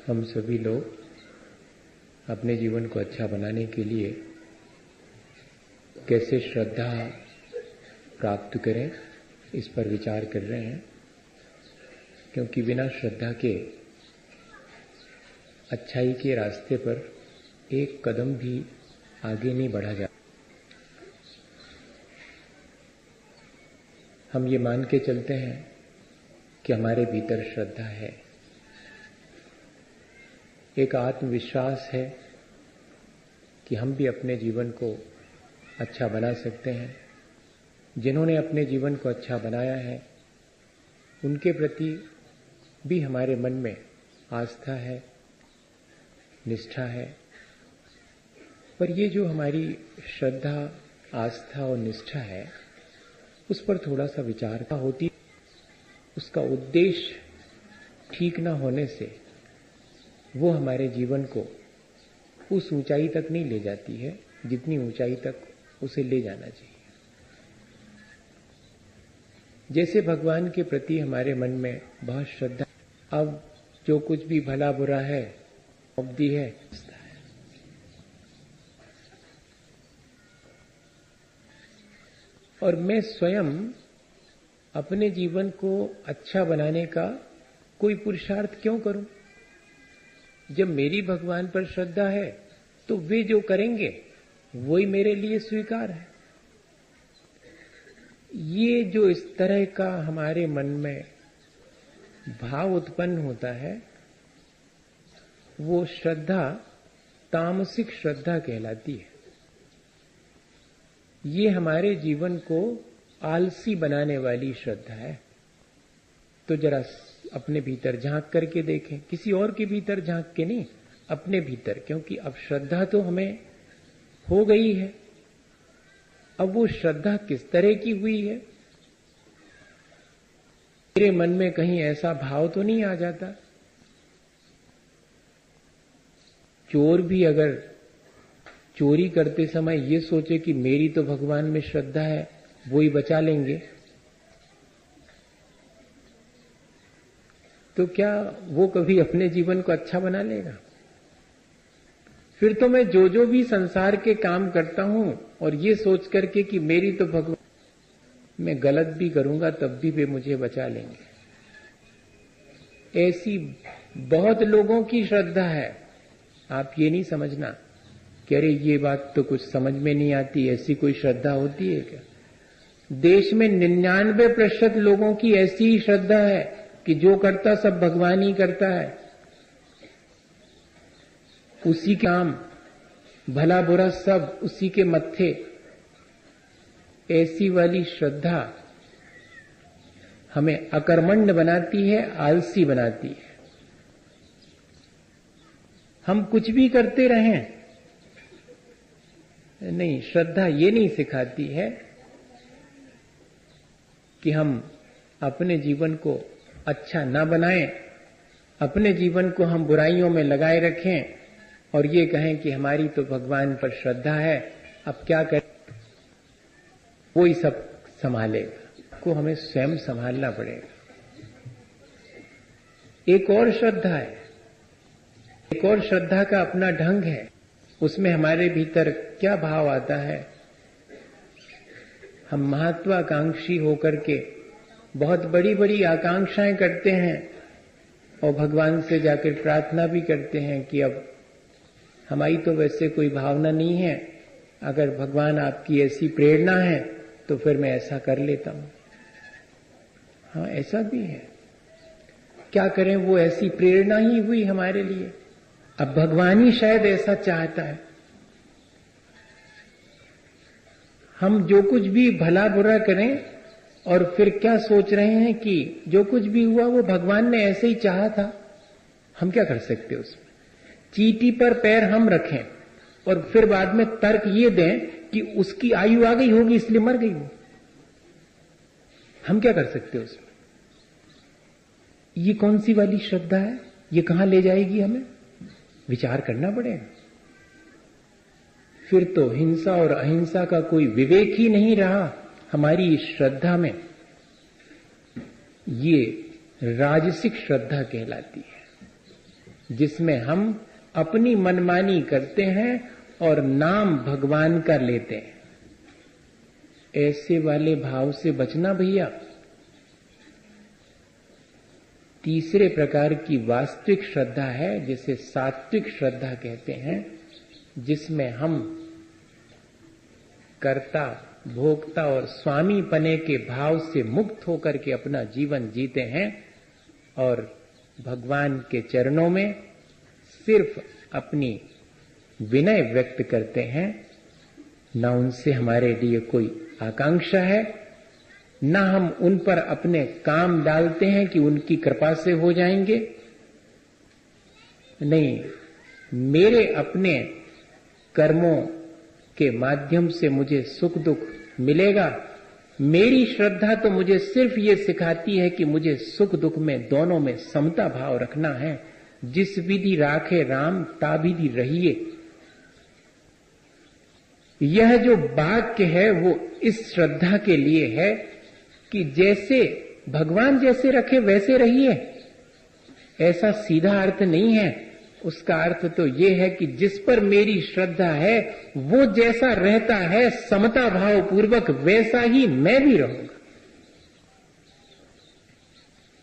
हम सभी लोग अपने जीवन को अच्छा बनाने के लिए कैसे श्रद्धा प्राप्त करें, इस पर विचार कर रहे हैं। क्योंकि बिना श्रद्धा के अच्छाई के रास्ते पर एक कदम भी आगे नहीं बढ़ा जा। हम ये मान के चलते हैं कि हमारे भीतर श्रद्धा है, एक आत्मविश्वास है कि हम भी अपने जीवन को अच्छा बना सकते हैं। जिन्होंने अपने जीवन को अच्छा बनाया है उनके प्रति भी हमारे मन में आस्था है, निष्ठा है। पर ये जो हमारी श्रद्धा, आस्था और निष्ठा है, उस पर थोड़ा सा विचार होती। उसका उद्देश्य ठीक न होने से वो हमारे जीवन को उस ऊंचाई तक नहीं ले जाती है जितनी ऊंचाई तक उसे ले जाना चाहिए। जैसे भगवान के प्रति हमारे मन में बहुत श्रद्धा, अब जो कुछ भी भला बुरा है उपदी है, और मैं स्वयं अपने जीवन को अच्छा बनाने का कोई पुरुषार्थ क्यों करूं? जब मेरी भगवान पर श्रद्धा है तो वे जो करेंगे वही मेरे लिए स्वीकार है। ये जो इस तरह का हमारे मन में भाव उत्पन्न होता है, वो श्रद्धा तामसिक श्रद्धा कहलाती है। ये हमारे जीवन को आलसी बनाने वाली श्रद्धा है। तो जरा अपने भीतर झांक करके देखें, किसी और के भीतर झांक के नहीं, अपने भीतर। क्योंकि अब श्रद्धा तो हमें हो गई है, अब वो श्रद्धा किस तरह की हुई है? मेरे मन में कहीं ऐसा भाव तो नहीं आ जाता, चोर भी अगर चोरी करते समय ये सोचे कि मेरी तो भगवान में श्रद्धा है, वो ही बचा लेंगे, तो क्या वो कभी अपने जीवन को अच्छा बना लेगा? फिर तो मैं जो भी संसार के काम करता हूं और ये सोच करके कि मेरी तो भगवान, मैं गलत भी करूंगा तब भी वे मुझे बचा लेंगे। ऐसी बहुत लोगों की श्रद्धा है। आप ये नहीं समझना कि अरे ये बात तो कुछ समझ में नहीं आती, ऐसी कोई श्रद्धा होती है क्या? देश में 99% लोगों की ऐसी ही श्रद्धा है कि जो करता सब भगवान ही करता है, उसी के काम, भला बुरा सब उसी के मत्थे। ऐसी वाली श्रद्धा हमें अकर्मण्य बनाती है, आलसी बनाती है। हम कुछ भी करते रहें, नहीं, श्रद्धा ये नहीं सिखाती है कि हम अपने जीवन को अच्छा ना बनाएं, अपने जीवन को हम बुराइयों में लगाए रखें और ये कहें कि हमारी तो भगवान पर श्रद्धा है, अब क्या करें, वो ही सब संभालेगा। को हमें स्वयं संभालना पड़ेगा। एक और श्रद्धा है, एक और श्रद्धा का अपना ढंग है। उसमें हमारे भीतर क्या भाव आता है? हम महत्वाकांक्षी होकर के बहुत बड़ी बड़ी आकांक्षाएं करते हैं और भगवान से जाकर प्रार्थना भी करते हैं कि अब हमारी तो वैसे कोई भावना नहीं है, अगर भगवान आपकी ऐसी प्रेरणा है तो फिर मैं ऐसा कर लेता हूं। हाँ, ऐसा भी है। क्या करें, वो ऐसी प्रेरणा ही हुई हमारे लिए। अब भगवान ही शायद ऐसा चाहता है। हम जो कुछ भी भला बुरा करें और फिर क्या सोच रहे हैं कि जो कुछ भी हुआ वो भगवान ने ऐसे ही चाहा था। हम क्या कर सकते उसमें? चींटी पर पैर हम रखें और फिर बाद में तर्क ये दें कि उसकी आयु आ गई होगी इसलिए मर गई वो। हम क्या कर सकते उसमें? ये कौन सी वाली श्रद्धा है? ये कहां ले जाएगी हमें? विचार करना पड़ेगा। फिर तो हिंसा और अहिंसा का कोई विवेक ही नहीं रहा हमारी श्रद्धा में। ये राजसिक श्रद्धा कहलाती है। जिसमें हम अपनी मनमानी करते हैं और नाम भगवान का लेते हैं। ऐसे वाले भाव से बचना भैया। तीसरे प्रकार की वास्तविक श्रद्धा है, जिसे सात्विक श्रद्धा कहते हैं, जिसमें हम कर्ता, भोक्ता और स्वामी पने के भाव से मुक्त होकर के अपना जीवन जीते हैं और भगवान के चरणों में सिर्फ अपनी विनय व्यक्त करते हैं। न उनसे हमारे लिए कोई आकांक्षा है, न हम उन पर अपने काम डालते हैं कि उनकी कृपा से हो जाएंगे। नहीं, मेरे अपने कर्मों के माध्यम से मुझे सुख दुख मिलेगा। मेरी श्रद्धा तो मुझे सिर्फ ये सिखाती है कि मुझे सुख दुख में दोनों में समता भाव रखना है। जिस विधि राखे राम ता विधि रहिए। यह जो वाक्य है वो इस श्रद्धा के लिए है कि जैसे भगवान जैसे रखे वैसे रहिए। ऐसा सीधा अर्थ नहीं है। उसका अर्थ तो ये है कि जिस पर मेरी श्रद्धा है वो जैसा रहता है समता भाव पूर्वक, वैसा ही मैं भी रहूंगा।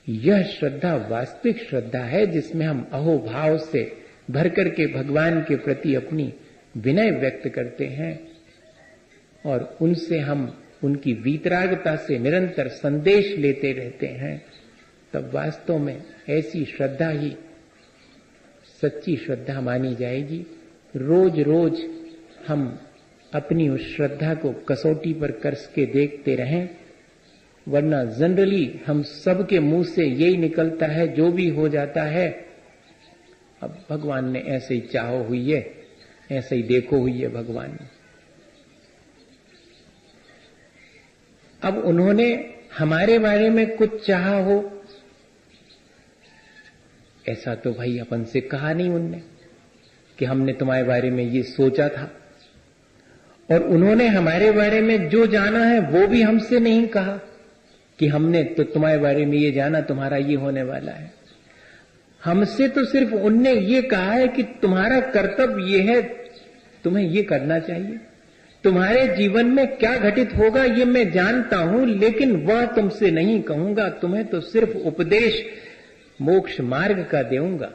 यह श्रद्धा वास्तविक श्रद्धा है, जिसमें हम अहोभाव से भर करके भगवान के प्रति अपनी विनय व्यक्त करते हैं और उनसे हम उनकी वीतरागता से निरंतर संदेश लेते रहते हैं। तब वास्तव में ऐसी श्रद्धा ही सच्ची श्रद्धा मानी जाएगी। रोज रोज हम अपनी उस श्रद्धा को कसौटी पर कस के देखते रहें, वरना जनरली हम सबके मुंह से यही निकलता है, जो भी हो जाता है अब भगवान ने ऐसे ही चाहो हुई है, ऐसे ही देखो हुई है भगवान ने। अब उन्होंने हमारे बारे में कुछ चाहा हो, ऐसा तो भाई अपन से कहा नहीं उनने कि हमने तुम्हारे बारे में ये सोचा था। और उन्होंने हमारे बारे में जो जाना है वो भी हमसे नहीं कहा कि हमने तो तुम्हारे बारे में ये जाना, तुम्हारा ये होने वाला है। हमसे तो सिर्फ उनने ये कहा है कि तुम्हारा कर्तव्य ये है, तुम्हें ये करना चाहिए। तुम्हारे जीवन में क्या घटित होगा ये मैं जानता हूं, लेकिन वह तुमसे नहीं कहूंगा। तुम्हें तो सिर्फ उपदेश मोक्ष मार्ग का देऊंगा।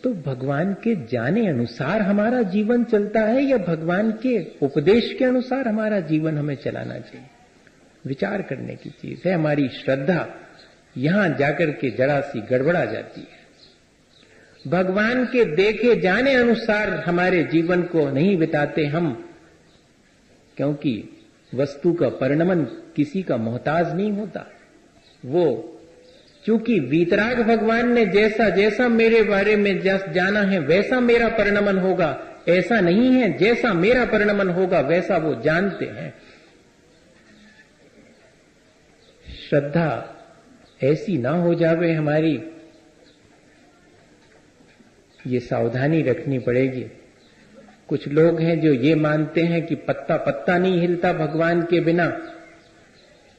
तो भगवान के जाने अनुसार हमारा जीवन चलता है या भगवान के उपदेश के अनुसार हमारा जीवन हमें चलाना चाहिए? विचार करने की चीज है। हमारी श्रद्धा यहां जाकर के जरा सी गड़बड़ा जाती है। भगवान के देखे जाने अनुसार हमारे जीवन को नहीं बिताते हम, क्योंकि वस्तु का परिणमन किसी का मोहताज नहीं होता। वो चूंकि वीतराग भगवान ने जैसा जैसा मेरे बारे में जाना है वैसा मेरा परिणमन होगा, ऐसा नहीं है जैसा मेरा परिणमन होगा वैसा वो जानते हैं। श्रद्धा ऐसी ना हो जावे हमारी, ये सावधानी रखनी पड़ेगी। कुछ लोग हैं जो ये मानते हैं कि पत्ता पत्ता नहीं हिलता भगवान के बिना,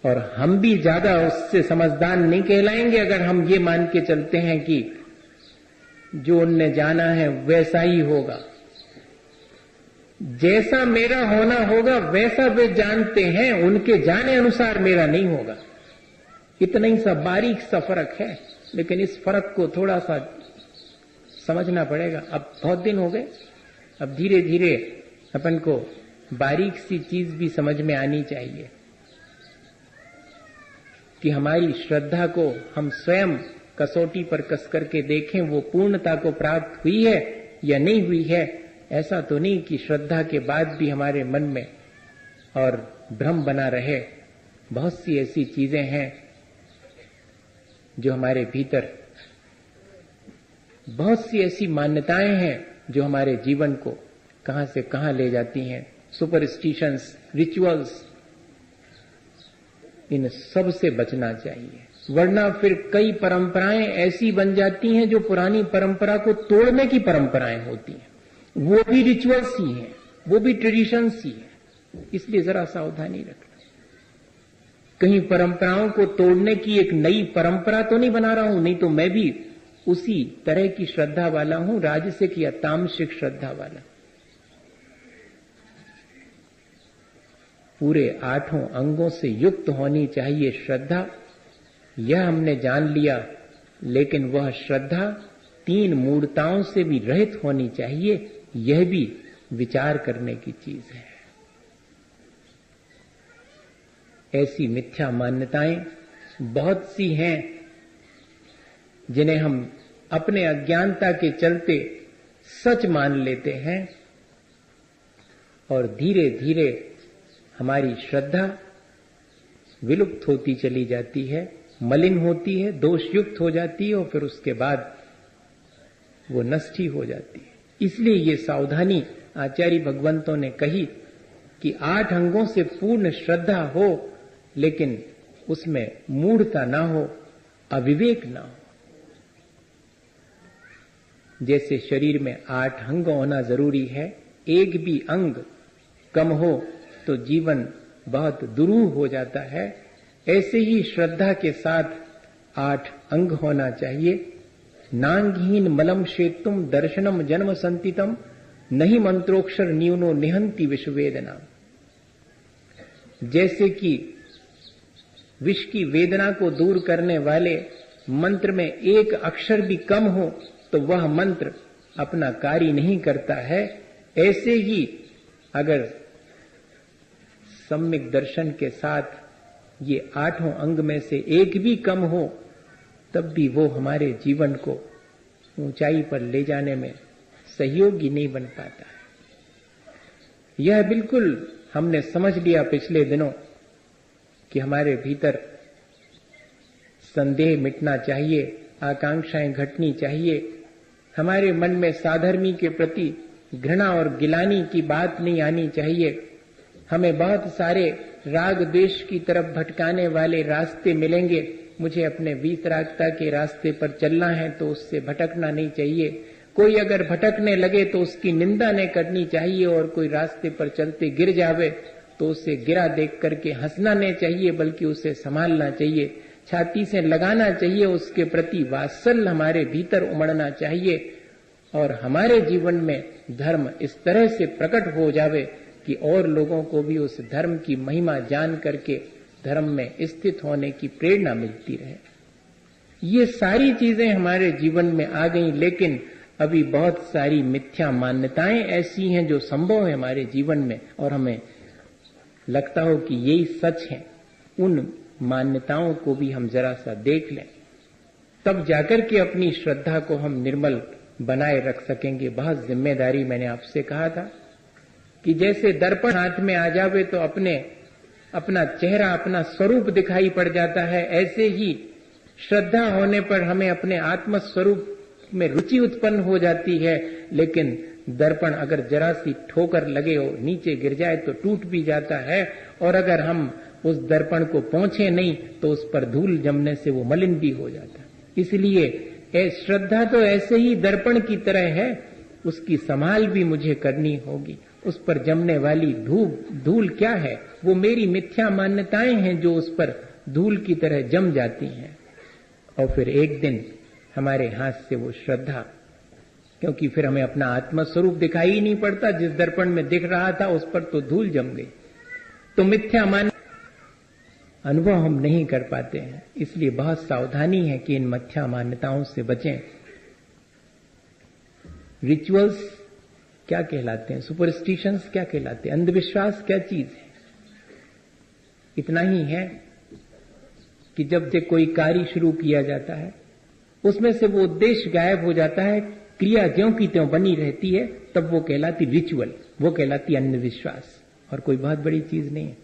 और हम भी ज्यादा उससे समझदार नहीं कहलाएंगे अगर हम ये मान के चलते हैं कि जो उनने जाना है वैसा ही होगा। जैसा मेरा होना होगा वैसा वे जानते हैं, उनके जाने अनुसार मेरा नहीं होगा। इतना ही सा बारीक सा फर्क है, लेकिन इस फर्क को थोड़ा सा समझना पड़ेगा। अब बहुत दिन हो गए, अब धीरे धीरे अपन को बारीक सी चीज भी समझ में आनी चाहिए कि हमारी श्रद्धा को हम स्वयं कसौटी पर कस करके देखें, वो पूर्णता को प्राप्त हुई है या नहीं हुई है। ऐसा तो नहीं कि श्रद्धा के बाद भी हमारे मन में और भ्रम बना रहे। बहुत सी ऐसी चीजें हैं जो हमारे भीतर, बहुत सी ऐसी मान्यताएं हैं जो हमारे जीवन को कहां से कहां ले जाती हैं। सुपरस्टिशंस, रिचुअल्स, इन सब से बचना चाहिए, वरना फिर कई परंपराएं ऐसी बन जाती हैं जो पुरानी परंपरा को तोड़ने की परंपराएं होती हैं। वो भी रिचुअल्स ही हैं, वो भी ट्रेडिशंस ही हैं। इसलिए जरा सावधानी रखना। कहीं परंपराओं को तोड़ने की एक नई परंपरा तो नहीं बना रहा हूं, नहीं तो मैं भी उसी तरह की श्रद्धा वाला हूं, राजसिक या तामसिक श्रद्धा वाला। पूरे 8 अंगों से युक्त होनी चाहिए श्रद्धा, यह हमने जान लिया। लेकिन वह श्रद्धा 3 मूढ़ताओं से भी रहित होनी चाहिए, यह भी विचार करने की चीज है। ऐसी मिथ्या मान्यताएं बहुत सी हैं जिन्हें हम अपने अज्ञानता के चलते सच मान लेते हैं, और धीरे धीरे हमारी श्रद्धा विलुप्त होती चली जाती है, मलिन होती है, दोषयुक्त हो जाती है, और फिर उसके बाद वो नष्ट ही हो जाती है। इसलिए ये सावधानी आचार्य भगवंतों ने कही कि 8 अंगों से पूर्ण श्रद्धा हो, लेकिन उसमें मूढ़ता ना हो, अविवेक ना हो। जैसे शरीर में 8 अंग होना जरूरी है, एक भी अंग कम हो तो जीवन बहुत दुरूह हो जाता है, ऐसे ही श्रद्धा के साथ 8 अंग होना चाहिए। नांगहीन मलम शेतुम दर्शनम जन्म संतितम नहीं मंत्रोक्षर न्यूनो निहंति विषवेदना। जैसे कि विष की वेदना को दूर करने वाले मंत्र में एक अक्षर भी कम हो तो वह मंत्र अपना कार्य नहीं करता है, ऐसे ही अगर सम्यक दर्शन के साथ ये 8 अंग में से एक भी कम हो, तब भी वो हमारे जीवन को ऊंचाई पर ले जाने में सहयोगी नहीं बन पाता है। यह बिल्कुल हमने समझ लिया पिछले दिनों कि हमारे भीतर संदेह मिटना चाहिए, आकांक्षाएं घटनी चाहिए, हमारे मन में साधर्मी के प्रति घृणा और गिलानी की बात नहीं आनी चाहिए। हमें बहुत सारे राग द्वेष की तरफ भटकाने वाले रास्ते मिलेंगे, मुझे अपने वीतरागता के रास्ते पर चलना है तो उससे भटकना नहीं चाहिए। कोई अगर भटकने लगे तो उसकी निंदा नहीं करनी चाहिए, और कोई रास्ते पर चलते गिर जावे तो उसे गिरा देख करके हंसना नहीं चाहिए, बल्कि उसे संभालना चाहिए, छाती से लगाना चाहिए, उसके प्रति वात्सल्य हमारे भीतर उमड़ना चाहिए, और हमारे जीवन में धर्म इस तरह से प्रकट हो जावे कि और लोगों को भी उस धर्म की महिमा जान करके धर्म में स्थित होने की प्रेरणा मिलती रहे। ये सारी चीजें हमारे जीवन में आ गई, लेकिन अभी बहुत सारी मिथ्या मान्यताएं ऐसी हैं जो संभव है हमारे जीवन में, और हमें लगता हो कि यही सच है। उन मान्यताओं को भी हम जरा सा देख लें, तब जाकर के अपनी श्रद्धा को हम निर्मल बनाए रख सकेंगे। बहुत जिम्मेदारी, मैंने आपसे कहा था कि जैसे दर्पण हाथ में आ जावे तो अपना चेहरा, अपना स्वरूप दिखाई पड़ जाता है, ऐसे ही श्रद्धा होने पर हमें अपने आत्म स्वरूप में रुचि उत्पन्न हो जाती है। लेकिन दर्पण अगर जरा सी ठोकर लगे और नीचे गिर जाए तो टूट भी जाता है, और अगर हम उस दर्पण को पहुंचे नहीं तो उस पर धूल जमने से वो मलिन भी हो जाता है। इसलिए श्रद्धा तो ऐसे ही दर्पण की तरह है, उसकी संभाल भी मुझे करनी होगी। उस पर जमने वाली धूल क्या है? वो मेरी मिथ्या मान्यताएं हैं जो उस पर धूल की तरह जम जाती हैं, और फिर एक दिन हमारे हाथ से वो श्रद्धा, क्योंकि फिर हमें अपना आत्म स्वरूप दिखाई ही नहीं पड़ता, जिस दर्पण में दिख रहा था उस पर तो धूल जम गई। तो मिथ्या मान अनुभव हम नहीं कर पाते हैं, इसलिए बहुत सावधानी है कि इन मिथ्या मान्यताओं से बचें। रिचुअल्स क्या कहलाते हैं, सुपरस्टिशंस क्या कहलाते हैं, अंधविश्वास क्या चीज है? इतना ही है कि जब से कोई कार्य शुरू किया जाता है उसमें से वो उद्देश्य गायब हो जाता है, क्रिया ज्यों की त्यों बनी रहती है, तब वो कहलाती रिचुअल, वो कहलाती अंधविश्वास, और कोई बहुत बड़ी चीज नहीं है।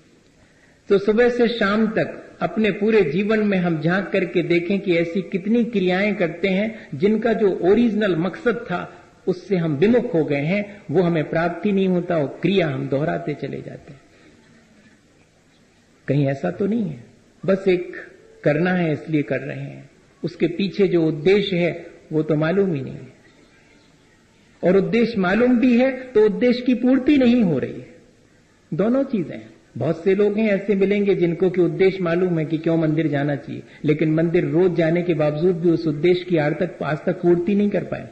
तो सुबह से शाम तक अपने पूरे जीवन में हम झांक करके देखें कि ऐसी कितनी क्रियाएं करते हैं जिनका जो ओरिजिनल मकसद था उससे हम विमुख हो गए हैं, वो हमें प्राप्ति नहीं होता, और क्रिया हम दोहराते चले जाते हैं। कहीं ऐसा तो नहीं है बस एक करना है इसलिए कर रहे हैं, उसके पीछे जो उद्देश्य है वो तो मालूम ही नहीं है, और उद्देश्य मालूम भी है तो उद्देश्य की पूर्ति नहीं हो रही है। दोनों चीजें हैं। बहुत से लोग हैं ऐसे मिलेंगे जिनको कि उद्देश्य मालूम है कि क्यों मंदिर जाना चाहिए, लेकिन मंदिर रोज जाने के बावजूद भी उस उद्देश्य की आज तक पूर्ति नहीं कर पाए।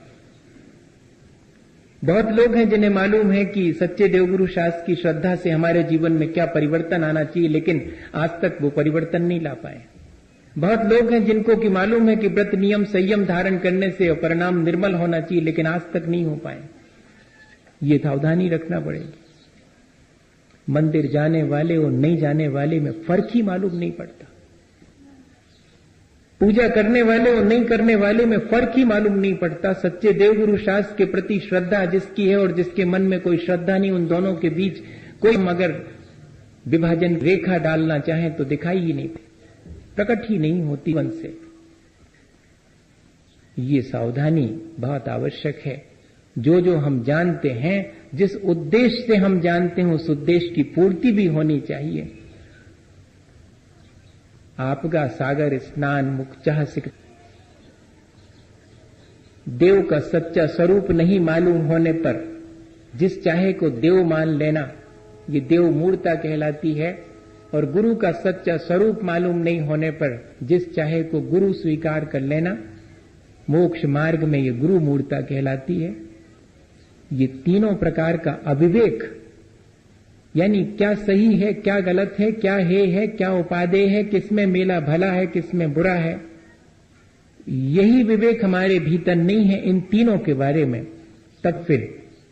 बहुत लोग हैं जिन्हें मालूम है कि सच्चे देवगुरु शास्त्र की श्रद्धा से हमारे जीवन में क्या परिवर्तन आना चाहिए, लेकिन आज तक वो परिवर्तन नहीं ला पाए। बहुत लोग हैं जिनको कि मालूम है कि व्रत नियम संयम धारण करने से परिणाम निर्मल होना चाहिए, लेकिन आज तक नहीं हो पाए। ये सावधानी रखना पड़ेगी। मंदिर जाने वाले और नहीं जाने वाले में फर्क ही मालूम नहीं पड़ता। पूजा करने वाले और नहीं करने वाले में फर्क ही मालूम नहीं पड़ता। सच्चे देवगुरु शास्त्र के प्रति श्रद्धा जिसकी है और जिसके मन में कोई श्रद्धा नहीं, उन दोनों के बीच कोई अगर विभाजन रेखा डालना चाहे तो दिखाई ही नहीं, प्रकट ही नहीं होती मन से। ये सावधानी बहुत आवश्यक है। जो जो हम जानते हैं, जिस उद्देश्य से हम जानते हैं, उस उद्देश्य की पूर्ति भी होनी चाहिए। आपका सागर स्नान मुख चाह सिक, देव का सच्चा स्वरूप नहीं मालूम होने पर जिस चाहे को देव मान लेना, ये देव मूर्ता कहलाती है। और गुरु का सच्चा स्वरूप मालूम नहीं होने पर जिस चाहे को गुरु स्वीकार कर लेना, मोक्ष मार्ग में ये गुरु मूर्ता कहलाती है। ये तीनों प्रकार का अविवेक, यानी क्या सही है, क्या गलत है, क्या है, क्या उपादेय है, किसमें मेला भला है, किसमें बुरा है, यही विवेक हमारे भीतर नहीं है इन तीनों के बारे में, तब फिर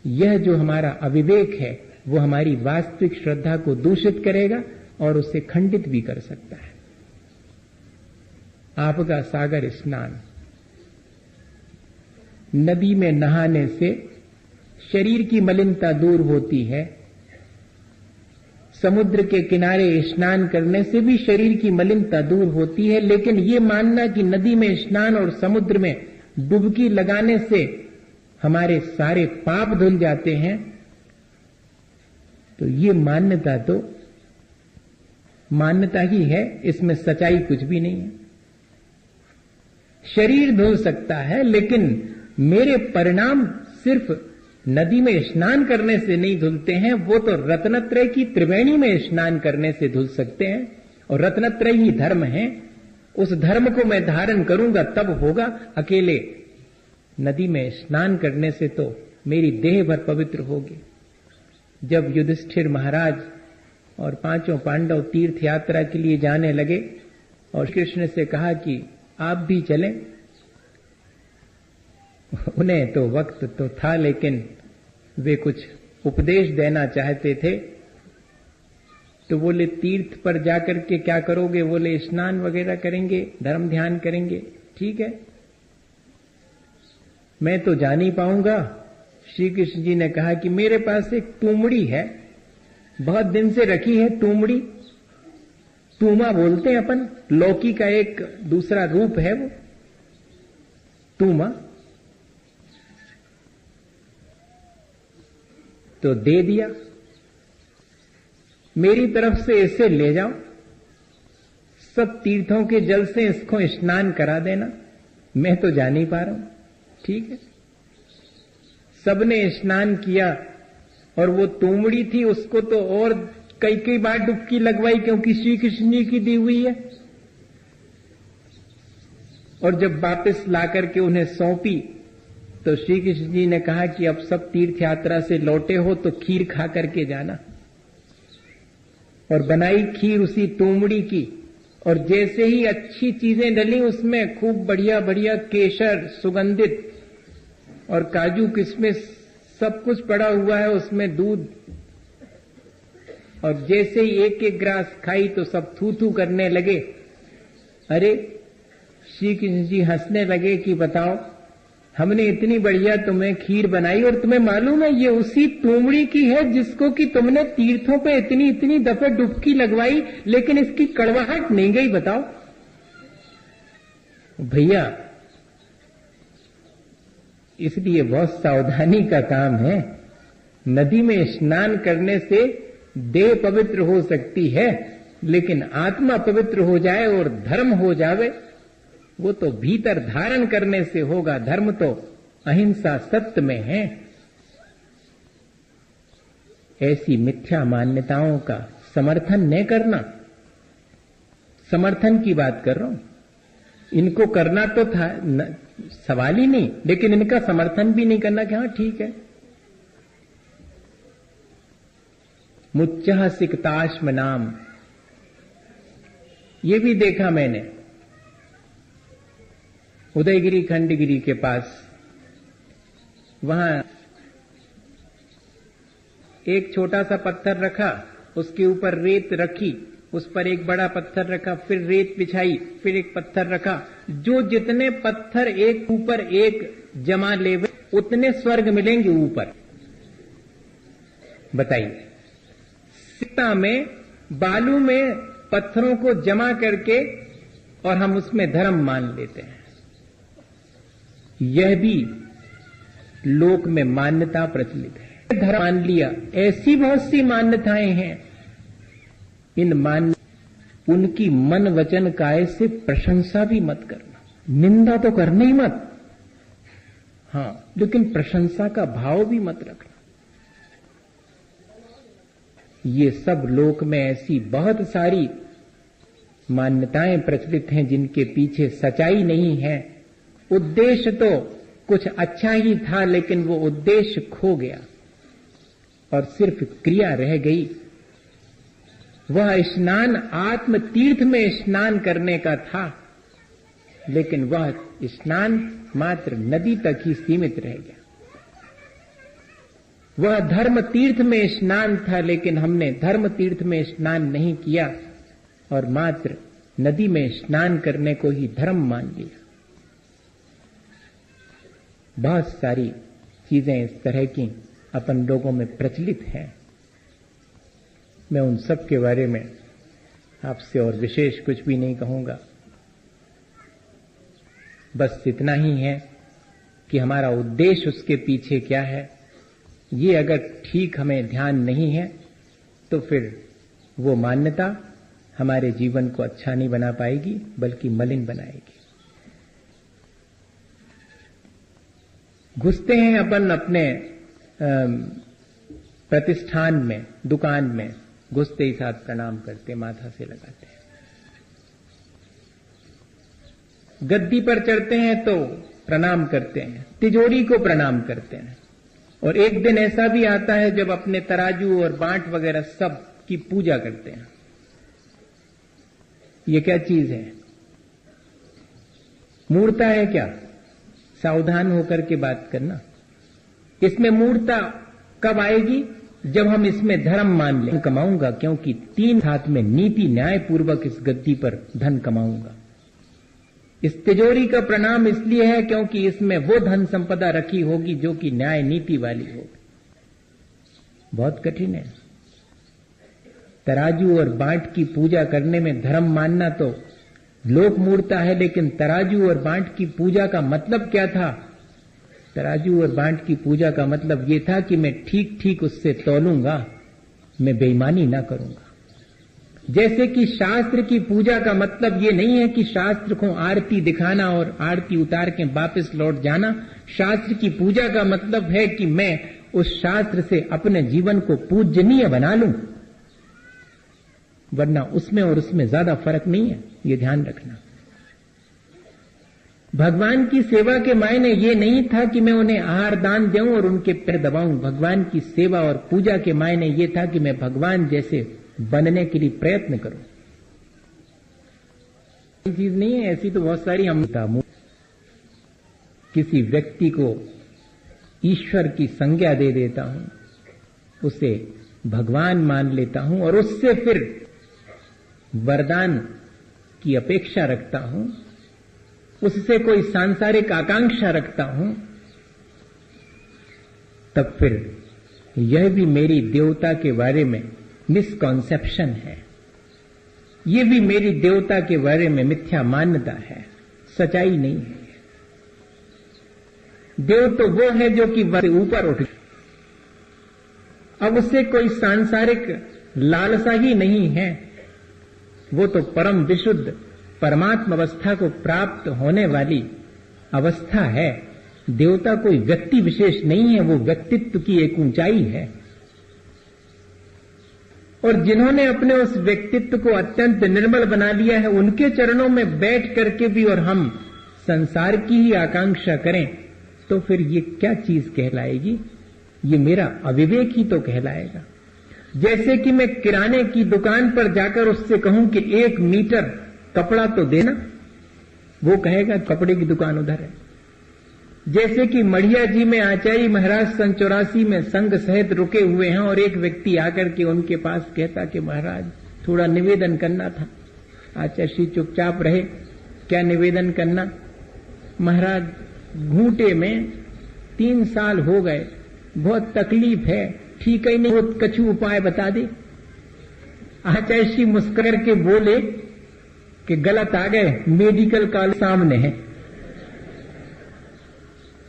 यह जो हमारा अविवेक है वो हमारी वास्तविक श्रद्धा को दूषित करेगा और उसे खंडित भी कर सकता है। आपका सागर स्नान, नदी में नहाने से शरीर की मलिनता दूर होती है। समुद्र के किनारे स्नान करने से भी शरीर की मलिनता दूर होती है, लेकिन ये मानना कि नदी में स्नान और समुद्र में डुबकी लगाने से हमारे सारे पाप धुल जाते हैं, तो ये मान्यता ही है, इसमें सच्चाई कुछ भी नहीं है। शरीर धुल सकता है, लेकिन मेरे परिणाम सिर्फ नदी में स्नान करने से नहीं धुलते हैं, वो तो रत्नत्रय की त्रिवेणी में स्नान करने से धुल सकते हैं। और रत्नत्रय ही धर्म है, उस धर्म को मैं धारण करूंगा तब होगा। अकेले नदी में स्नान करने से तो मेरी देह भर पवित्र होगी। जब युधिष्ठिर महाराज और पांचों पांडव तीर्थ यात्रा के लिए जाने लगे और कृष्ण से कहा कि आप भी चलें, उन्हें तो वक्त तो था, लेकिन वे कुछ उपदेश देना चाहते थे। तो बोले तीर्थ पर जाकर के क्या करोगे? बोले स्नान वगैरह करेंगे, धर्म ध्यान करेंगे। ठीक है, मैं तो जा नहीं पाऊंगा। श्री कृष्ण जी ने कहा कि मेरे पास एक तुमड़ी है, बहुत दिन से रखी है तुमड़ी, तूमा बोलते हैं अपन, लौकी का एक दूसरा रूप है वो तूमा। तो दे दिया, मेरी तरफ से इसे ले जाओ, सब तीर्थों के जल से इसको स्नान करा देना, मैं तो जा नहीं पा रहा हूं। ठीक है, सबने स्नान किया और वो तोमड़ी थी, उसको तो और कई बार डुबकी लगवाई, क्योंकि श्री कृष्ण जी की दी हुई है। और जब वापस लाकर के उन्हें सौंपी तो श्री कृष्ण जी ने कहा कि अब सब तीर्थ यात्रा से लौटे हो तो खीर खा करके जाना। और बनाई खीर उसी तोमड़ी की, और जैसे ही अच्छी चीजें डली उसमें, खूब बढ़िया बढ़िया केसर सुगंधित और काजू किशमिश सब कुछ पड़ा हुआ है उसमें, दूध, और जैसे ही एक एक ग्रास खाई तो सब थू थू करने लगे। अरे श्री कृष्ण जी हंसने लगे कि बताओ, हमने इतनी बढ़िया तुम्हें खीर बनाई और तुम्हें मालूम है ये उसी तोमड़ी की है जिसको कि तुमने तीर्थों पे इतनी इतनी दफे डुबकी लगवाई, लेकिन इसकी कड़वाहट नहीं गई। बताओ भैया, इसलिए बहुत सावधानी का काम है। नदी में स्नान करने से देह पवित्र हो सकती है, लेकिन आत्मा पवित्र हो जाए और धर्म हो जावे वो तो भीतर धारण करने से होगा। धर्म तो अहिंसा सत्य में है। ऐसी मिथ्या मान्यताओं का समर्थन न करना, समर्थन की बात कर रहा हूं। इनको करना तो था सवाल ही नहीं, लेकिन इनका समर्थन भी नहीं करना कि हां ठीक है। मुच्चह सिकताश्म नाम, ये भी देखा मैंने उदयगिरी खंडगिरी के पास। वहां एक छोटा सा पत्थर रखा, उसके ऊपर रेत रखी, उस पर एक बड़ा पत्थर रखा, फिर रेत बिछाई, फिर एक पत्थर रखा। जो जितने पत्थर एक ऊपर एक जमा लेवे उतने स्वर्ग मिलेंगे ऊपर। बताइए, सीता में बालू में पत्थरों को जमा करके और हम उसमें धर्म मान लेते हैं। यह भी लोक में मान्यता प्रचलित है। धर्म मान लिया, ऐसी बहुत सी मान्यताएं हैं। इन उनकी मन वचन काय से प्रशंसा भी मत करना, निंदा तो करना ही मत, हां, लेकिन प्रशंसा का भाव भी मत रखना। ये सब लोक में ऐसी बहुत सारी मान्यताएं प्रचलित हैं जिनके पीछे सच्चाई नहीं है। उद्देश्य तो कुछ अच्छा ही था, लेकिन वो उद्देश्य खो गया और सिर्फ क्रिया रह गई। वह स्नान आत्म तीर्थ में स्नान करने का था, लेकिन वह स्नान मात्र नदी तक ही सीमित रह गया। वह धर्म तीर्थ में स्नान था, लेकिन हमने धर्म तीर्थ में स्नान नहीं किया और मात्र नदी में स्नान करने को ही धर्म मान लिया। बहुत सारी चीजें इस तरह की अपन लोगों में प्रचलित हैं। मैं उन सब के बारे में आपसे और विशेष कुछ भी नहीं कहूंगा। बस इतना ही है कि हमारा उद्देश्य उसके पीछे क्या है, ये अगर ठीक हमें ध्यान नहीं है तो फिर वो मान्यता हमारे जीवन को अच्छा नहीं बना पाएगी, बल्कि मलिन बनाएगी। घुसते हैं अपन अपने प्रतिष्ठान में, दुकान में, घुसते ही साथ प्रणाम करते, माथा से लगाते हैं। गद्दी पर चढ़ते हैं तो प्रणाम करते हैं, तिजोरी को प्रणाम करते हैं। और एक दिन ऐसा भी आता है जब अपने तराजू और बांट वगैरह सब की पूजा करते हैं। ये क्या चीज है? मूर्ता है क्या? सावधान होकर के बात करना। इसमें मूर्ता कब आएगी? जब हम इसमें धर्म मान लें। कमाऊंगा क्योंकि 3 हाथ में नीति न्याय पूर्वक इस गद्दी पर धन कमाऊंगा। इस तिजोरी का प्रणाम इसलिए है क्योंकि इसमें वो धन संपदा रखी होगी जो कि न्याय नीति वाली होगी। बहुत कठिन है। तराजू और बांट की पूजा करने में धर्म मानना तो लोक मूर्ता है, लेकिन तराजू और बांट की पूजा का मतलब क्या था? तराजू और बांट की पूजा का मतलब यह था कि मैं ठीक ठीक उससे तौलूंगा, मैं बेईमानी ना करूंगा। जैसे कि शास्त्र की पूजा का मतलब ये नहीं है कि शास्त्र को आरती दिखाना और आरती उतार के वापस लौट जाना। शास्त्र की पूजा का मतलब है कि मैं उस शास्त्र से अपने जीवन को पूजनीय बना लूं, वरना उसमें और उसमें ज्यादा फर्क नहीं है, ये ध्यान रखना। भगवान की सेवा के मायने ये नहीं था कि मैं उन्हें आहार दान दूं और उनके पैर दबाऊं। भगवान की सेवा और पूजा के मायने ये था कि मैं भगवान जैसे बनने के लिए प्रयत्न करूं। ये चीज नहीं है, ऐसी तो बहुत सारी हम किसी व्यक्ति को ईश्वर की संज्ञा दे देता हूं, उसे भगवान मान लेता हूं और उससे फिर वरदान की अपेक्षा रखता हूं, उससे कोई सांसारिक आकांक्षा रखता हूं, तब फिर यह भी मेरी देवता के बारे में मिसकॉन्सेप्शन है। यह भी मेरी देवता के बारे में मिथ्या मान्यता है, सच्चाई नहीं है। देव तो वो है जो कि ऊपर उठ, अब उससे कोई सांसारिक लालसा ही नहीं है। वो तो परम विशुद्ध परमात्मा अवस्था को प्राप्त होने वाली अवस्था है। देवता कोई व्यक्ति विशेष नहीं है, वो व्यक्तित्व की एक ऊंचाई है। और जिन्होंने अपने उस व्यक्तित्व को अत्यंत निर्मल बना लिया है, उनके चरणों में बैठ करके भी और हम संसार की ही आकांक्षा करें, तो फिर ये क्या चीज कहलाएगी? ये मेरा अविवेक ही तो कहलाएगा। जैसे कि मैं किराने की दुकान पर जाकर उससे कहूं कि 1 मीटर कपड़ा तो देना, वो कहेगा कपड़े की दुकान उधर है। जैसे कि मढ़िया जी में आचार्य महाराज 84 में संघ सहित रुके हुए हैं और एक व्यक्ति आकर के उनके पास कहता कि महाराज थोड़ा निवेदन करना था। आचार्य श्री चुपचाप रहे। क्या निवेदन करना? महाराज घूंटे में 3 साल हो गए, बहुत तकलीफ है, ठीक ही नहीं, बहुत कछु उपाय बता दे। आचार्य श्री मुस्कुरा के बोले कि गलत आ गए, मेडिकल कॉलेज सामने है।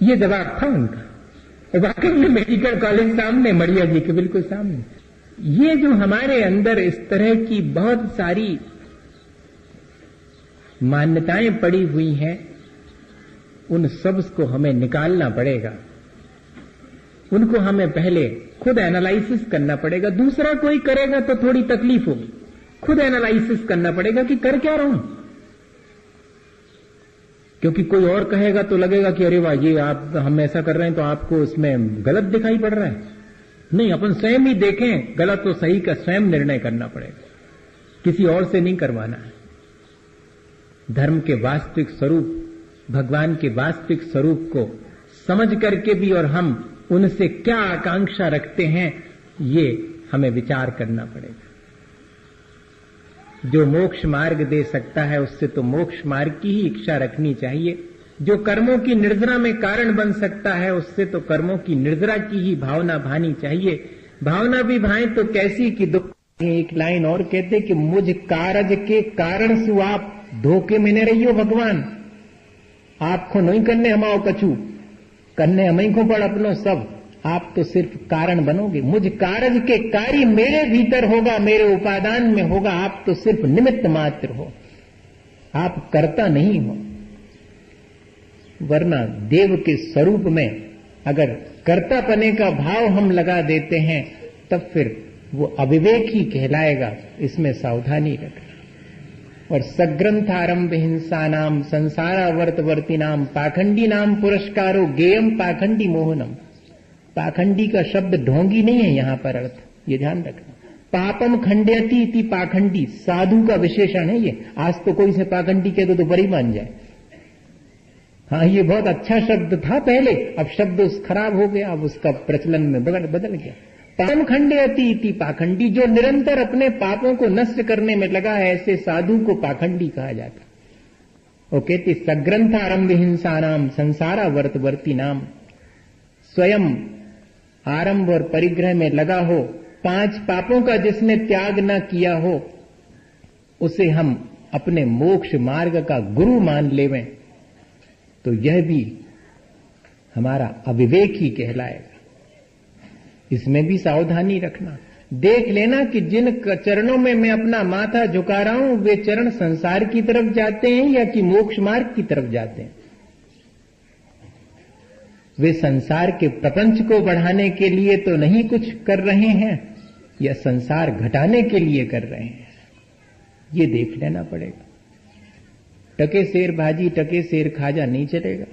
ये जवाब था उनका। वाकई में मेडिकल कॉलेज सामने, मढ़िया जी के बिल्कुल सामने। ये जो हमारे अंदर इस तरह की बहुत सारी मान्यताएं पड़ी हुई हैं, उन सब को हमें निकालना पड़ेगा। उनको हमें पहले खुद एनालिसिस करना पड़ेगा। दूसरा कोई करेगा तो थोड़ी तकलीफ होगी, खुद एनालिसिस करना पड़ेगा कि कर क्या रहा हूं। क्योंकि कोई और कहेगा तो लगेगा कि अरे वाह, ये आप हम ऐसा कर रहे हैं तो आपको उसमें गलत दिखाई पड़ रहा है। नहीं, अपन स्वयं ही देखें, गलत तो सही का स्वयं निर्णय करना पड़ेगा, किसी और से नहीं करवाना है। धर्म के वास्तविक स्वरूप, भगवान के वास्तविक स्वरूप को समझ करके भी और हम उनसे क्या आकांक्षा रखते हैं, ये हमें विचार करना पड़ेगा। जो मोक्ष मार्ग दे सकता है उससे तो मोक्ष मार्ग की ही इच्छा रखनी चाहिए। जो कर्मों की निर्जरा में कारण बन सकता है उससे तो कर्मों की निर्जरा की ही भावना भानी चाहिए। भावना भी भाए तो कैसी कि दुख। एक लाइन और कहते कि मुझ कारज के कारण सु आप धोखे में न रहियो भगवान। आपको नहीं करने हमाओ कछु, करने हमें को पड़ अपनो सब। आप तो सिर्फ कारण बनोगे। मुझ कारज के कार्य मेरे भीतर होगा, मेरे उपादान में होगा। आप तो सिर्फ निमित्त मात्र हो, आप कर्ता नहीं हो। वरना देव के स्वरूप में अगर कर्तापने का भाव हम लगा देते हैं तब फिर वो अविवेक ही कहलाएगा। इसमें सावधानी रखना। और सग्रंथारंभ हिंसा नाम संसारावर्तवर्ती नाम पाखंडी नाम पुरस्कारो गेयम पाखंडी मोहनम। पाखंडी का शब्द ढोंगी नहीं है यहां पर अर्थ, ये ध्यान रखना। पापम खंडयति इति पाखंडी साधु का विशेषण है ये। आज तो कोई से पाखंडी कह दो तो बड़ी मान जाए। हाँ, ये बहुत अच्छा शब्द था पहले, अब शब्द खराब हो गया, अब उसका प्रचलन में बदल गया। पापम खंडयति इति पाखंडी, जो निरंतर अपने पापों को नष्ट करने में लगा है, ऐसे साधु को पाखंडी कहा जाता। वो कहते सग्रंथारंभ हिंसा नाम संसारावर्तवर्ती नाम। स्वयं आरंभ और परिग्रह में लगा हो, 5 पापों का जिसने त्याग न किया हो, उसे हम अपने मोक्ष मार्ग का गुरु मान लेवें तो यह भी हमारा अविवेक ही कहलाएगा। इसमें भी सावधानी रखना। देख लेना कि जिन चरणों में मैं अपना माथा झुका रहा हूं वे चरण संसार की तरफ जाते हैं या कि मोक्ष मार्ग की तरफ जाते हैं। वे संसार के प्रपंच को बढ़ाने के लिए तो नहीं कुछ कर रहे हैं या संसार घटाने के लिए कर रहे हैं, ये देख लेना पड़ेगा। टके शेर भाजी टके शेर खाजा नहीं चलेगा।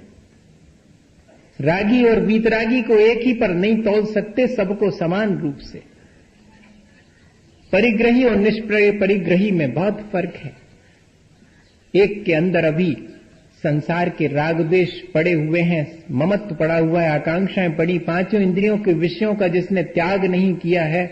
रागी और वीतरागी को एक ही पर नहीं तौल सकते, सबको समान रूप से। परिग्रही और निष्प्रय परिग्रही में बहुत फर्क है। एक के अंदर अभी संसार के राग द्वेष पड़े हुए हैं, ममत्व पड़ा हुआ है, आकांक्षाएं पड़ी, 5 इंद्रियों के विषयों का जिसने त्याग नहीं किया है,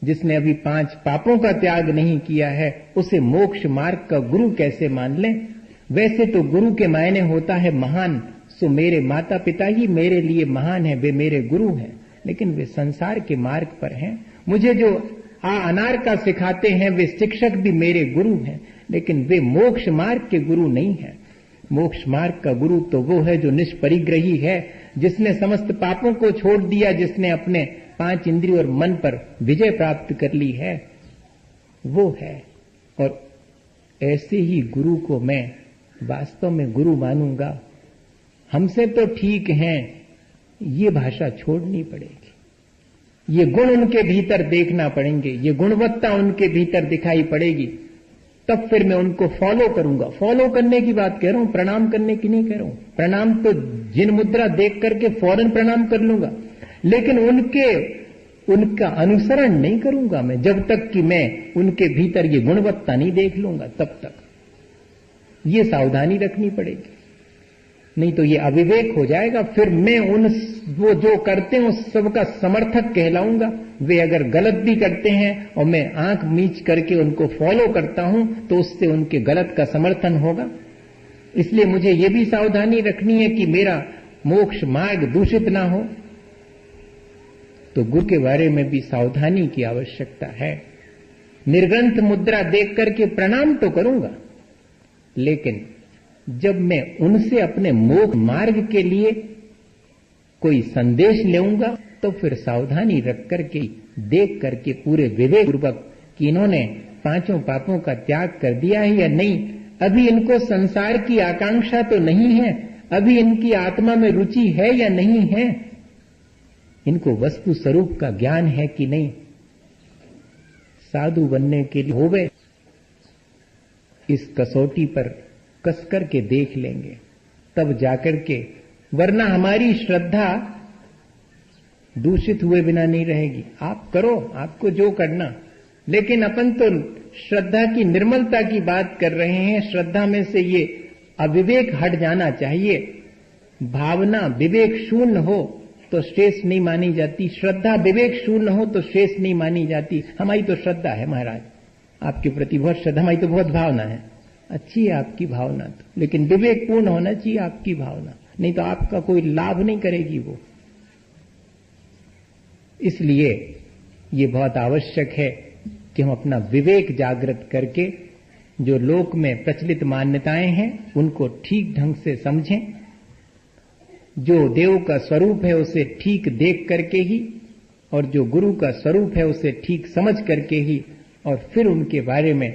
जिसने अभी 5 पापों का त्याग नहीं किया है, उसे मोक्ष मार्ग का गुरु कैसे मान लें? वैसे तो गुरु के मायने होता है महान। सो मेरे माता पिता ही मेरे लिए महान है, वे मेरे गुरु हैं, लेकिन वे संसार के मार्ग पर हैं। मुझे जो अनार का सिखाते हैं वे शिक्षक भी मेरे गुरु हैं, लेकिन वे मोक्ष मार्ग के गुरु नहीं हैं। मोक्ष मार्ग का गुरु तो वो है जो निष्परिग्रही है, जिसने समस्त पापों को छोड़ दिया, जिसने अपने 5 इंद्रिय और मन पर विजय प्राप्त कर ली है, वो है। और ऐसे ही गुरु को मैं वास्तव में गुरु मानूंगा। हमसे तो ठीक हैं, ये भाषा छोड़नी पड़ेगी। ये गुण उनके भीतर देखना पड़ेंगे, ये गुणवत्ता उनके भीतर दिखाई पड़ेगी, तब फिर मैं उनको फॉलो करूंगा। फॉलो करने की बात कह रहा हूं, प्रणाम करने की नहीं कह रहा हूं। प्रणाम तो जिन मुद्रा देख करके फौरन प्रणाम कर लूंगा, लेकिन उनका अनुसरण नहीं करूंगा मैं, जब तक कि मैं उनके भीतर ये गुणवत्ता नहीं देख लूंगा, तब तक ये सावधानी रखनी पड़ेगी। नहीं तो ये अविवेक हो जाएगा, फिर मैं वो जो करते हैं उस सबका समर्थक कहलाऊंगा। वे अगर गलत भी करते हैं और मैं आंख मीच करके उनको फॉलो करता हूं, तो उससे उनके गलत का समर्थन होगा। इसलिए मुझे ये भी सावधानी रखनी है कि मेरा मोक्ष मार्ग दूषित ना हो। तो गुरु के बारे में भी सावधानी की आवश्यकता है। निर्ग्रंथ मुद्रा देख करके प्रणाम तो करूंगा, लेकिन जब मैं उनसे अपने मोक्ष मार्ग के लिए कोई संदेश लेऊंगा, तो फिर सावधानी रख करके देख करके पूरे विवेक पूर्वक कि इन्होंने पांचों पापों का त्याग कर दिया है या नहीं, अभी इनको संसार की आकांक्षा तो नहीं है, अभी इनकी आत्मा में रुचि है या नहीं है, इनको वस्तु स्वरूप का ज्ञान है कि नहीं। साधु बनने के लिए होवे, इस कसौटी पर कस करके देख लेंगे, तब जाकर के, वरना हमारी श्रद्धा दूषित हुए बिना नहीं रहेगी। आप करो, आपको जो करना, लेकिन अपन तो श्रद्धा की निर्मलता की बात कर रहे हैं। श्रद्धा में से ये अविवेक हट जाना चाहिए। भावना विवेक शून्य हो तो श्रेष्ठ नहीं मानी जाती, श्रद्धा विवेक शून्य हो तो श्रेष्ठ नहीं मानी जाती। हमारी तो श्रद्धा है महाराज, आपके प्रति बहुत श्रद्धा, हमारी तो बहुत भावना है। अच्छी है आपकी भावना तो, लेकिन विवेकपूर्ण होना चाहिए आपकी भावना, नहीं तो आपका कोई लाभ नहीं करेगी वो। इसलिए ये बहुत आवश्यक है कि हम अपना विवेक जागृत करके जो लोक में प्रचलित मान्यताएं हैं उनको ठीक ढंग से समझें, जो देव का स्वरूप है उसे ठीक देख करके ही, और जो गुरु का स्वरूप है उसे ठीक समझ करके ही, और फिर उनके बारे में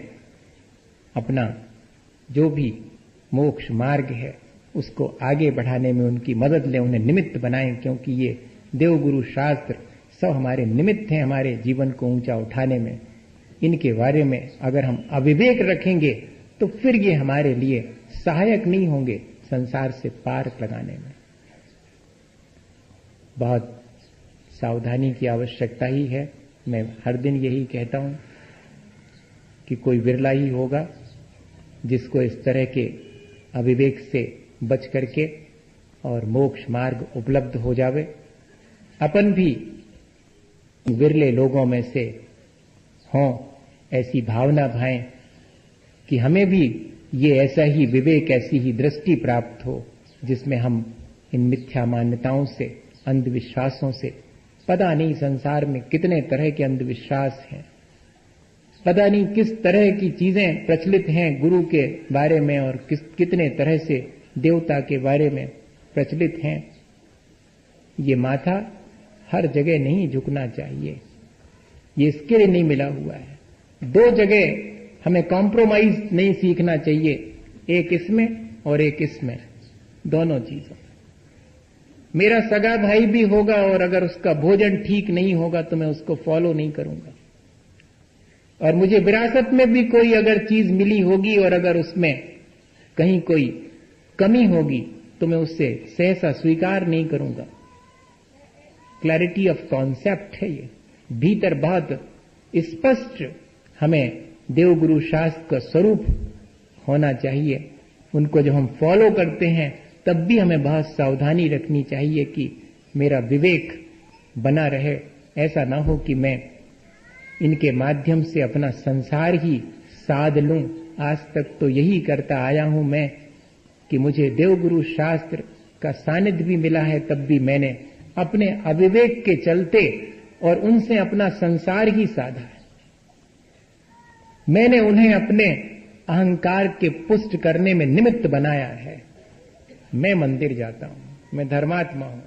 अपना जो भी मोक्ष मार्ग है उसको आगे बढ़ाने में उनकी मदद लें, उन्हें निमित्त बनाएं, क्योंकि ये देव गुरु शास्त्र सब हमारे निमित्त हैं हमारे जीवन को ऊंचा उठाने में। इनके बारे में अगर हम अविवेक रखेंगे तो फिर ये हमारे लिए सहायक नहीं होंगे संसार से पार लगाने में। बहुत सावधानी की आवश्यकता ही है। मैं हर दिन यही कहता हूं कि कोई विरला ही होगा जिसको इस तरह के अविवेक से बच करके और मोक्ष मार्ग उपलब्ध हो जावे। अपन भी विरले लोगों में से हों, ऐसी भावना भाएं कि हमें भी ये ऐसा ही विवेक, ऐसी ही दृष्टि प्राप्त हो जिसमें हम इन मिथ्या मान्यताओं से, अंधविश्वासों से, पता नहीं संसार में कितने तरह के अंधविश्वास हैं, पता नहीं किस तरह की चीजें प्रचलित हैं गुरु के बारे में, और कितने तरह से देवता के बारे में प्रचलित हैं। ये माथा हर जगह नहीं झुकना चाहिए, ये इसके लिए नहीं मिला हुआ है। दो जगह हमें कॉम्प्रोमाइज नहीं सीखना चाहिए, एक इसमें और एक इसमें, दोनों चीजों। मेरा सगा भाई भी होगा और अगर उसका भोजन ठीक नहीं होगा तो मैं उसको फॉलो नहीं करूंगा, और मुझे विरासत में भी कोई अगर चीज मिली होगी और अगर उसमें कहीं कोई कमी होगी तो मैं उससे सहसा स्वीकार नहीं करूंगा। क्लैरिटी ऑफ कॉन्सेप्ट है ये, भीतर बहुत स्पष्ट हमें देवगुरु शास्त्र का स्वरूप होना चाहिए। उनको जब हम फॉलो करते हैं तब भी हमें बहुत सावधानी रखनी चाहिए कि मेरा विवेक बना रहे। ऐसा ना हो कि मैं इनके माध्यम से अपना संसार ही साध लूं। आज तक तो यही करता आया हूं मैं कि मुझे देवगुरु शास्त्र का सानिध्य भी मिला है, तब भी मैंने अपने अविवेक के चलते और उनसे अपना संसार ही साधा है। मैंने उन्हें अपने अहंकार के पुष्ट करने में निमित्त बनाया है। मैं मंदिर जाता हूं, मैं धर्मात्मा हूं,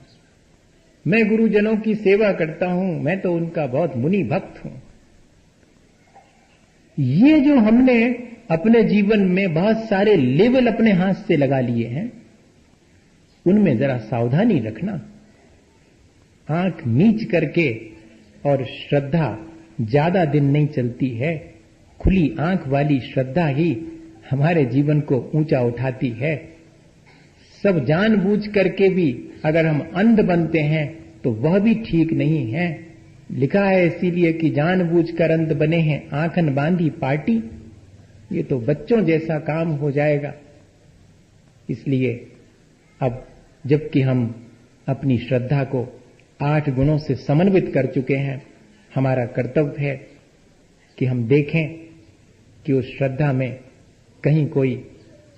मैं गुरुजनों की सेवा करता हूं, मैं तो उनका बहुत मुनि भक्त हूं। ये जो हमने अपने जीवन में बहुत सारे लेवल अपने हाथ से लगा लिए हैं, उनमें जरा सावधानी रखना। आंख नीच करके और श्रद्धा ज्यादा दिन नहीं चलती है। खुली आंख वाली श्रद्धा ही हमारे जीवन को ऊंचा उठाती है। सब जानबूझ करके भी अगर हम अंध बनते हैं तो वह भी ठीक नहीं है। लिखा है इसीलिए कि जानबूझकर अंध बने हैं आंखन बांधी पाटी। ये तो बच्चों जैसा काम हो जाएगा। इसलिए अब जबकि हम अपनी श्रद्धा को 8 गुणों से समन्वित कर चुके हैं, हमारा कर्तव्य है कि हम देखें कि उस श्रद्धा में कहीं कोई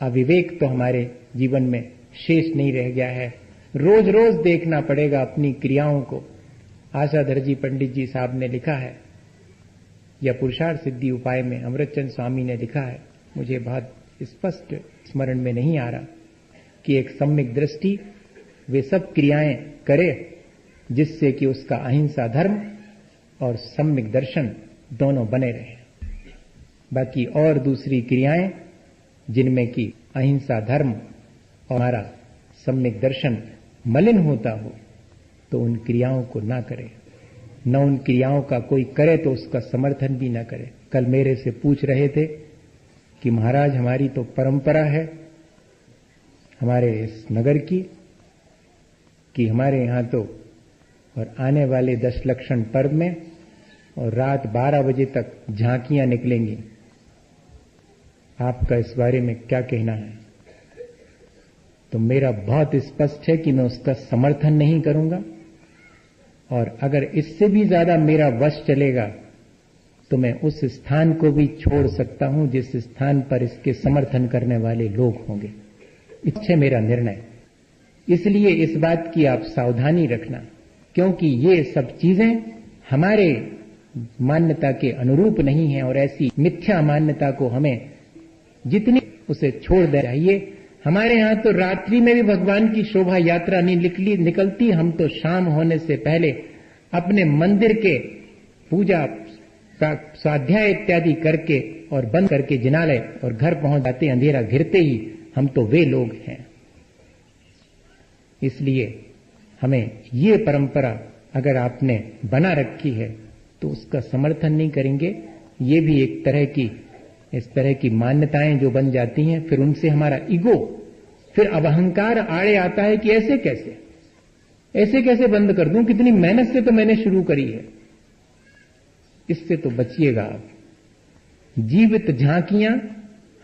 अविवेक तो हमारे जीवन में शेष नहीं रह गया है। रोज रोज देखना पड़ेगा अपनी क्रियाओं को। आशाधर जी पंडित जी साहब ने लिखा है, या पुरुषार्थ सिद्धि उपाय में अमृतचंद स्वामी ने लिखा है, मुझे बहुत स्पष्ट स्मरण में नहीं आ रहा, कि एक सम्यक दृष्टि वे सब क्रियाएं करे जिससे कि उसका अहिंसा धर्म और सम्यक दर्शन दोनों बने रहे। बाकी और दूसरी क्रियाएं जिनमें कि अहिंसा धर्म और हमारा सम्यक दर्शन मलिन होता हो तो उन क्रियाओं को ना करे, न उन क्रियाओं का कोई करे तो उसका समर्थन भी ना करे। कल मेरे से पूछ रहे थे कि महाराज हमारी तो परंपरा है हमारे इस नगर की कि हमारे यहाँ तो और आने वाले 10 लक्षण पर्व में और रात 12 बजे तक झांकियां निकलेंगी। आपका इस बारे में क्या कहना है? तो मेरा बहुत स्पष्ट है कि मैं उसका समर्थन नहीं करूंगा, और अगर इससे भी ज्यादा मेरा वश चलेगा तो मैं उस स्थान को भी छोड़ सकता हूं जिस स्थान पर इसके समर्थन करने वाले लोग होंगे। इच्छा मेरा निर्णय। इसलिए इस बात की आप सावधानी रखना, क्योंकि ये सब चीजें हमारे मान्यता के अनुरूप नहीं है, और ऐसी मिथ्या मान्यता को हमें जितनी उसे छोड़ देना चाहिए। हमारे यहाँ तो रात्रि में भी भगवान की शोभा यात्रा नहीं निकलती। हम तो शाम होने से पहले अपने मंदिर के पूजा स्वाध्याय इत्यादि करके और बंद करके जिनालय और घर पहुंच जाते, अंधेरा घिरते ही। हम तो वे लोग हैं। इसलिए हमें ये परंपरा अगर आपने बना रखी है तो उसका समर्थन नहीं करेंगे। ये भी एक तरह की इस तरह की मान्यताएं जो बन जाती हैं, फिर उनसे हमारा ईगो, फिर अब अहंकार आड़े आता है कि ऐसे कैसे बंद कर दूं, कितनी मेहनत से तो मैंने शुरू करी है। इससे तो बचिएगा आप। जीवित झांकियां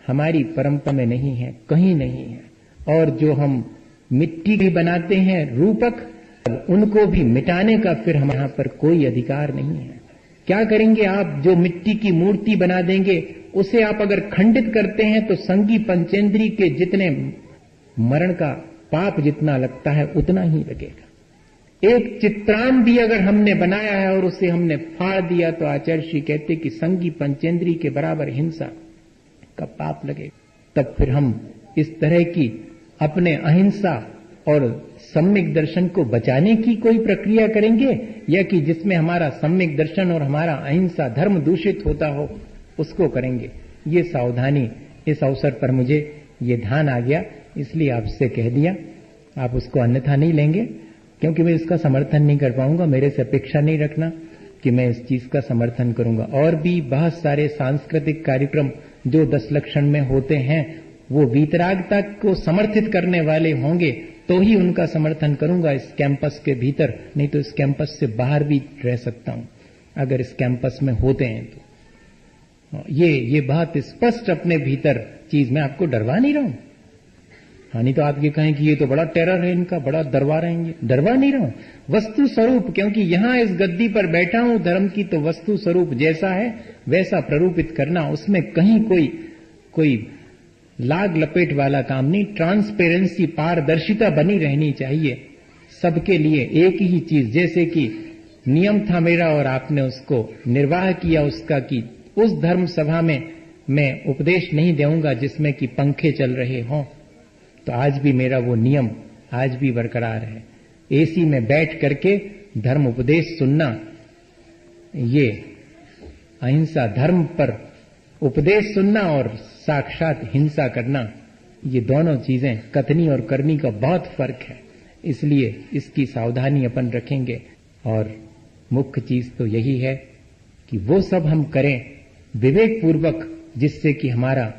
हमारी परंपरा में नहीं है, कहीं नहीं है। और जो हम मिट्टी की बनाते हैं रूपक, उनको भी मिटाने का फिर हमारे यहां पर कोई अधिकार नहीं है। क्या करेंगे आप? जो मिट्टी की मूर्ति बना देंगे उसे आप अगर खंडित करते हैं तो संगी पंचेंद्री के जितने मरण का पाप जितना लगता है उतना ही लगेगा। एक चित्रांन भी अगर हमने बनाया है और उसे हमने फाड़ दिया तो आचार्य श्री कहते कि संगी पंचेंद्री के बराबर हिंसा का पाप लगेगा। तब फिर हम इस तरह की अपने अहिंसा और सम्यक दर्शन को बचाने की कोई प्रक्रिया करेंगे, या कि जिसमें हमारा सम्यक दर्शन और हमारा अहिंसा धर्म दूषित होता हो उसको करेंगे। ये सावधानी इस अवसर पर मुझे ये ध्यान आ गया, इसलिए आपसे कह दिया। आप उसको अन्यथा नहीं लेंगे, क्योंकि मैं इसका समर्थन नहीं कर पाऊंगा। मेरे से अपेक्षा नहीं रखना कि मैं इस चीज का समर्थन करूंगा। और भी बहुत सारे सांस्कृतिक कार्यक्रम जो 10 लक्षण में होते हैं वो वीतरागता को समर्थित करने वाले होंगे तो ही उनका समर्थन करूंगा इस कैंपस के भीतर, नहीं तो इस कैंपस से बाहर भी रह सकता हूं अगर इस कैंपस में होते हैं तो। ये बहुत स्पष्ट अपने भीतर चीज, मैं आपको डरवा नहीं रहा हूं। हाँ, नहीं तो आप ये कहें कि ये तो बड़ा टेरर है इनका, बड़ा डरवा रहे हैं। डरवा नहीं रहा हूं, वस्तु स्वरूप, क्योंकि यहां इस गद्दी पर बैठा हूं धर्म की, तो वस्तु स्वरूप जैसा है वैसा प्ररूपित करना, उसमें कहीं कोई लाग लपेट वाला काम नहीं। ट्रांसपेरेंसी, पारदर्शिता बनी रहनी चाहिए सबके लिए। एक ही चीज, जैसे कि नियम था मेरा और आपने उसको निर्वाह किया उसका, कि उस धर्म सभा में मैं उपदेश नहीं देऊंगा जिसमें कि पंखे चल रहे हों, तो आज भी मेरा वो नियम आज भी बरकरार है। एसी में बैठ करके धर्म उपदेश सुनना, ये अहिंसा धर्म पर उपदेश सुनना और साक्षात हिंसा करना, ये दोनों चीजें कथनी और करनी का बहुत फर्क है। इसलिए इसकी सावधानी अपन रखेंगे और मुख्य चीज तो यही है कि वो सब हम करें विवेक पूर्वक, जिससे कि हमारा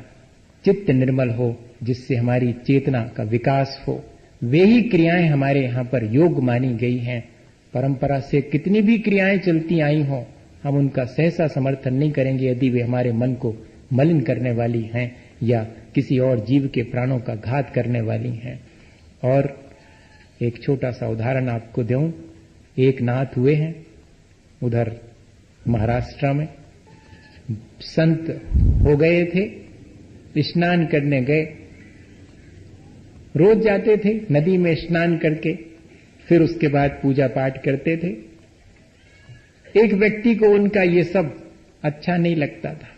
चित्त निर्मल हो, जिससे हमारी चेतना का विकास हो। वे ही क्रियाएं हमारे यहां पर योग मानी गई हैं। परंपरा से कितनी भी क्रियाएं चलती आई हों, हम उनका सहसा समर्थन नहीं करेंगे यदि वे हमारे मन को मलिन करने वाली हैं या किसी और जीव के प्राणों का घात करने वाली हैं। और एक छोटा सा उदाहरण आपको दूं। एक नाथ हुए हैं उधर महाराष्ट्र में, संत हो गए थे, स्नान करने गए। रोज जाते थे नदी में स्नान करके, फिर उसके बाद पूजा पाठ करते थे। एक व्यक्ति को उनका ये सब अच्छा नहीं लगता था।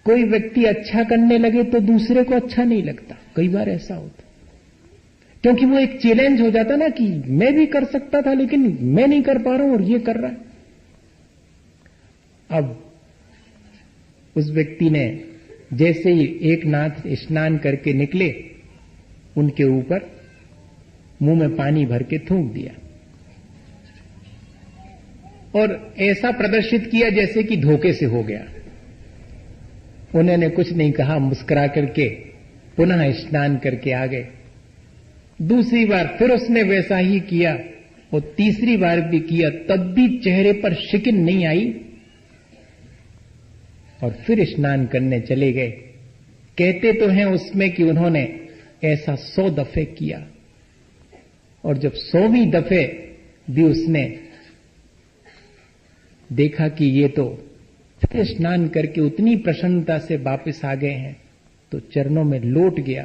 कोई व्यक्ति अच्छा करने लगे तो दूसरे को अच्छा नहीं लगता। कई बार ऐसा होता, क्योंकि वो एक चैलेंज हो जाता ना कि मैं भी कर सकता था लेकिन मैं नहीं कर पा रहा हूं और ये कर रहा है। अब उस व्यक्ति ने जैसे ही एक नाथ स्नान करके निकले, उनके ऊपर मुंह में पानी भर के थूक दिया और ऐसा प्रदर्शित किया जैसे कि धोखे से हो गया। उन्होंने कुछ नहीं कहा, मुस्कुरा करके पुनः स्नान करके आ गए। दूसरी बार फिर उसने वैसा ही किया और तीसरी बार भी किया, तब भी चेहरे पर शिकन नहीं आई और फिर स्नान करने चले गए। कहते तो हैं उसमें कि उन्होंने ऐसा 100 दफे किया और जब 100वीं दफे भी उसने देखा कि ये तो फिर स्नान करके उतनी प्रसन्नता से वापस आ गए हैं, तो चरणों में लौट गया,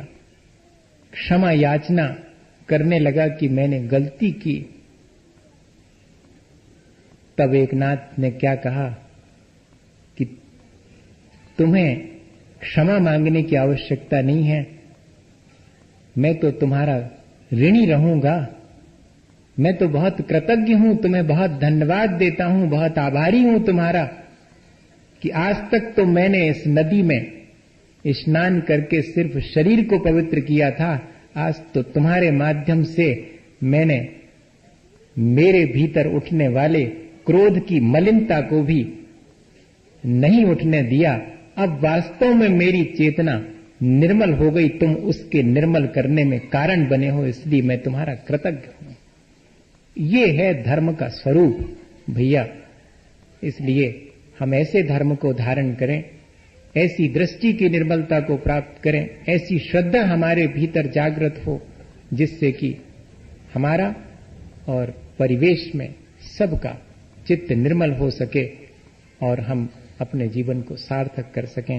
क्षमा याचना करने लगा कि मैंने गलती की। तब एक नाथ ने क्या कहा कि तुम्हें क्षमा मांगने की आवश्यकता नहीं है, मैं तो तुम्हारा ऋणी रहूंगा। मैं तो बहुत कृतज्ञ हूं, तुम्हें बहुत धन्यवाद देता हूं, बहुत आभारी हूं तुम्हारा कि आज तक तो मैंने इस नदी में स्नान करके सिर्फ शरीर को पवित्र किया था। आज तो तुम्हारे माध्यम से मैंने मेरे भीतर उठने वाले क्रोध की मलिनता को भी नहीं उठने दिया। अब वास्तव में मेरी चेतना निर्मल हो गई, तुम उसके निर्मल करने में कारण बने हो, इसलिए मैं तुम्हारा कृतज्ञ हूं। ये है धर्म का स्वरूप भैया। इसलिए हम ऐसे धर्म को धारण करें, ऐसी दृष्टि की निर्मलता को प्राप्त करें, ऐसी श्रद्धा हमारे भीतर जागृत हो जिससे कि हमारा और परिवेश में सबका चित्त निर्मल हो सके और हम अपने जीवन को सार्थक कर सकें।